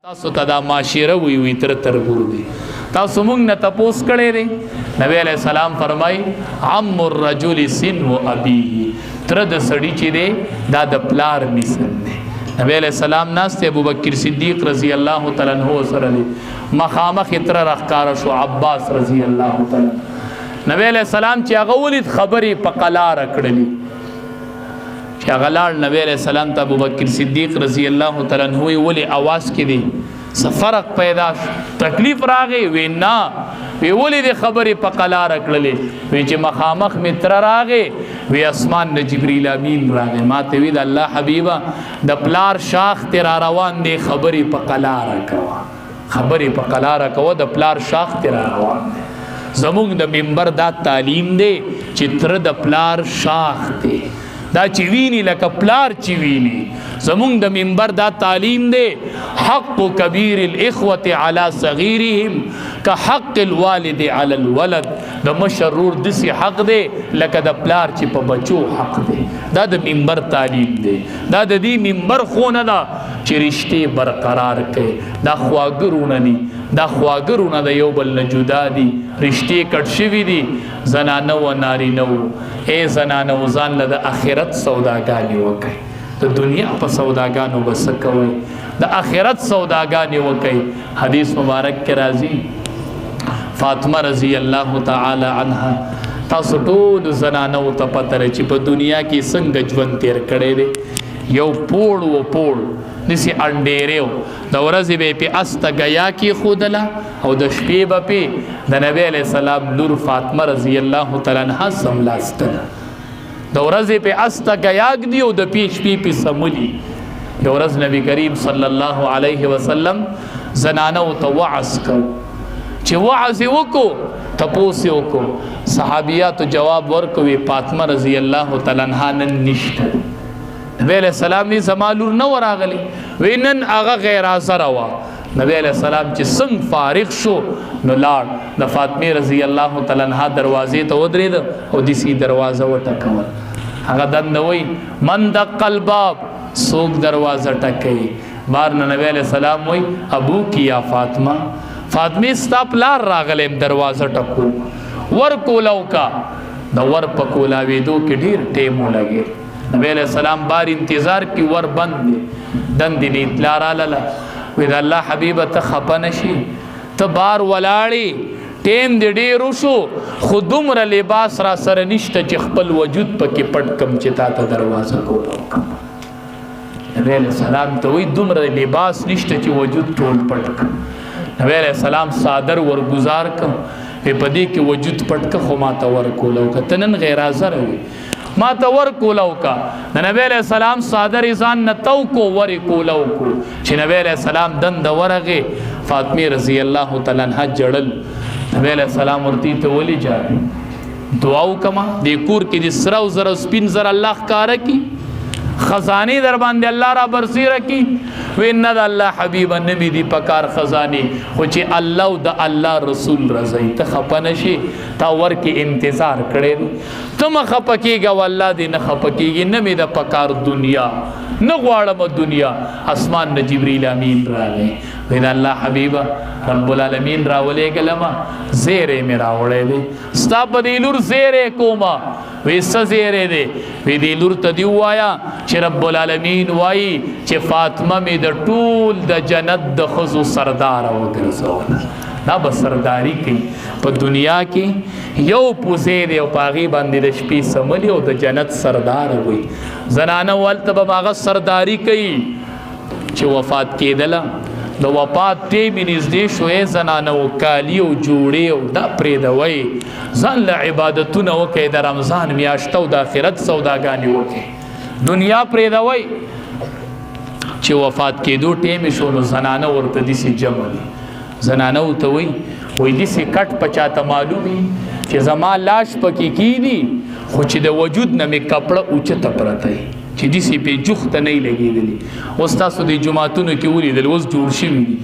تاسو ته دا معاشره وی تر تربور دی تاسو مونږ نه تپوس کړی دی نبی علیہ السلام فرمای عم الرجل سن و ابي تر د سړی چې دی دا د پلار مثل دی نبی علیہ السلام ناست ابو بکر صدیق رضی الله تعالی عنہ سره مخامخ تر راخکار شو عباس رضی الله تعالی نبی علیہ السلام چې هغه ولید خبرې په قلار کړلی چې هغه لاړ نبی علیہ السلام ته ابو بکر صدیق رضی الله تعالی عنہ وی आवाज کې دی څه فرق پیدا تکلیف راغی وی نه وی ولې د خبرې په قلار کړلې وی چې مخامخ متر راغی وی اسمان د جبرئیل امین راغی ما ته وی د الله حبیبا د پلار شاخ تیر روان دی خبرې په قلار کوا خبرې په قلار کوا د پلار شاخ تیر روان دی زموږ د منبر دا تعلیم دی چې تر د پلار شاخ دی دا چې ویني لکه پلار چې ویني زمونږ د منبر دا تعلیم دی حق کبیر الاخوة علی صغیرهم که حق الوالد علی الولد د مشرور دسی حق دی لکه د پلار چې په بچو حق دی دا د منبر تعلیم دی دا د دې منبر خونه دا چې رشتې برقرار کړي دا خواګرونه دي دا خواګرونه د یو بل نه جدا دي رشتې کټ شوي دي زنانه و نارینه و اے زنانه و ځان له د آخرت سوداګانې وکړئ د دنیا په سوداګانو بس کوئ د آخرت سوداګانې وکړئ حدیث مبارک کې راځي فاطمه رضی الله تعالی عنها تاسو ټول زنانو ته پته لري چې په دنیا کې څنګه ژوند تیر کړی دی یو پوړ و پوړ دسی انډیریو د ورځې به په استه غیا کې خودله او د شپې به په د نبی علیہ السلام لور فاطمه رضی الله تعالی عنها سملاستله د ورځې په استه غیا دی او د شپې په سملی د ورځ نبی کریم صلی الله علیه وسلم زنانو ته وعظ کو چې وعظ وکړو تپوس وکړو صحابیات جواب ورکوي فاطمه رضی الله تعالی عنها نن نشته نبی علیہ السلام نی زمالور نو راغلی وینن هغه غیر حاضر وا نبی علیہ السلام چې څنګه فارغ شو نو لاړ د فاطمه رضی الله تعالی عنها دروازې ته ودرېد او د سی دروازه وټکول هغه دنوي من د قلباب سوق دروازه ټکې بار نبی علیہ السلام وای ابو کی یا فاطمه فاطمه ستاپ لار راغلم دروازه ټکو ور کولو کا د ور پکولا وېدو کې ډیر ټیم ولګي نبی علیہ السلام بار انتظار کی ور بند دی دن دی اطلاع را لالا وید اللہ حبیب تا خپا نشی تا بار ولاړی ټیم دی ډیرو شو خود دومره لباس را سره نشته چې خپل وجود پکې پټ کم چې تا ته دروازه کولا نبی علیہ السلام ته وی دومره لباس نشته چې وجود ټول پټ کم نبی علیہ السلام صادر ورگزار کم په دې کې وجود پټ که خو ما ته ور کولا تنن غیر حاضر وي ما تور کولو کا نبی علیہ السلام صادر ځان نتو کو ور کولو کو چې نبی علیہ السلام دند ورغه فاطمه رضی الله تعالی عنها جړل نبی علیہ السلام ورتی ته ولی جا دعا وکما د کور کې د سرو زر سپین زر الله کار کی خزانه در باندې الله را برسیر کی وین د الله حبیب نبی دی پکار خزانه خو چې الله او د الله رسول رضای ته خپنشي تا ور کې انتظار کړي تم خپکیږي والله دی نه خپکیږي نه می د پکار دنیا نه غواړم دنیا اسمان د جبرئیل امین راغی وین الله حبیب رب العالمین راولې گلما زیره می راولې دی ستا بدیلور زیره کوما ویسا زیره دی وی دی لور تا دیو آیا چه رب العالمین وائی چه فاطمه می دا طول دا جنت دا خزو سردار و گرزولا نا با سرداری کی پا دنیا کی یو پوزے دی و پاغی باندی دا شپی سملی و دا جنت سردار ہوئی زنانا والتا با ماغا سرداری کی چه وفات کی دلا د وفات ټیم نږدې شوې زنانه او کالی او جوړې او دا پرېدوي ځان له عبادتونه وکړئ د رمضان میاشته او د آخرت سوداګانې وکړئ دنیا پرېدوي چې وفات کېدو ټیم شو نو زنانه ورته داسې جمع دي زنانه ورته وایي داسې کټ په چاته معلومي چې زما لاش پکې کېدي خو چې د وجود نه مې کپړه اوچته پرته وي چې دسی په جوخته نه لګېدلی اوس تاسو د جماعتونو کې ولیدل اوس جوړ شوي دي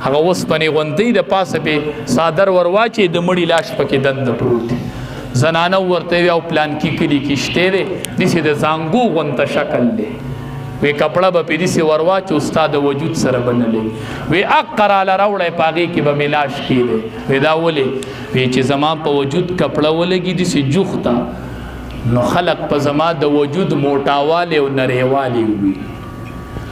هغه اوسپنې غوندۍ د پاسه پې صادر ور واچې د مړي لاش پکې دنده پروت دی زنانه ورته وي او پلان کې کلي کې شته دی داسې د زانګو غونته شکل دی وی کپڑا به پیدي سي ورواچ استاد وجود سره بنلې وی اقرا لراوړې پاګي کې به ملاش کېده وی دا ولې وی چې زما په وجود کپڑا ولګي دي سي جوختا نو خلق په زما د وجود موټاواله او نریواله وي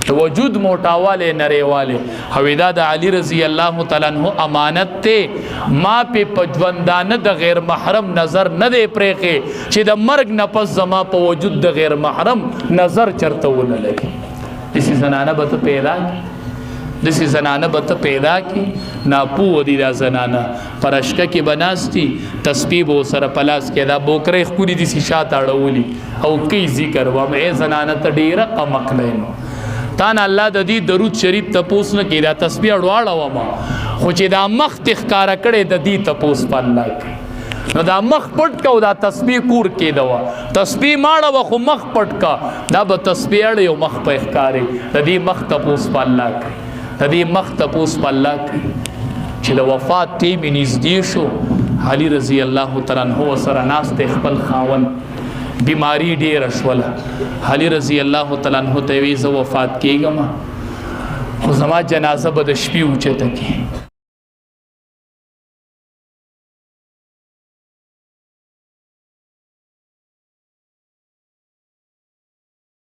د وجود موټاواله نریواله حویدا د علی رضی الله تعالی عنہ امانت ته ما په پجوندانه د غیر محرم نظر نه دی پرېخه چې د مرګ نه پس زما په وجود د غیر محرم نظر چرته ونه لګي دسی زنانه به پیدا دسی زنانه به پیدا کی ناپو دی دا زنانه پرشکه کې بناستی تسبیح و سره پلاس کې دا بوکره خوري دسی شات اړولی او کی ذکر و مې زنانه ته ډیره قمقلینو تان الله د دې درود شریف تپوس نه کې دا تسبیح اړواړه و ما خو چې دا مخ تخکارا کړي د دې تپوس په الله نو دا مخ پټ کو دا تسبیح کور کې دوا تسبیح ماړه و خو مخ پټ کا دا به تسبیح اړ یو مخ په ښکاری د دې مخ تپوس په الله د دې مخ تپوس په الله چې د وفات تی می نږدې شو علي رضی الله تعالی عنہ سره ناس ته خپل خاون بیماری ډیر شوله علي رضی الله تعالی عنہ ته وی زه وفات کېږم خو زما جنازه به د شپې اوچته کې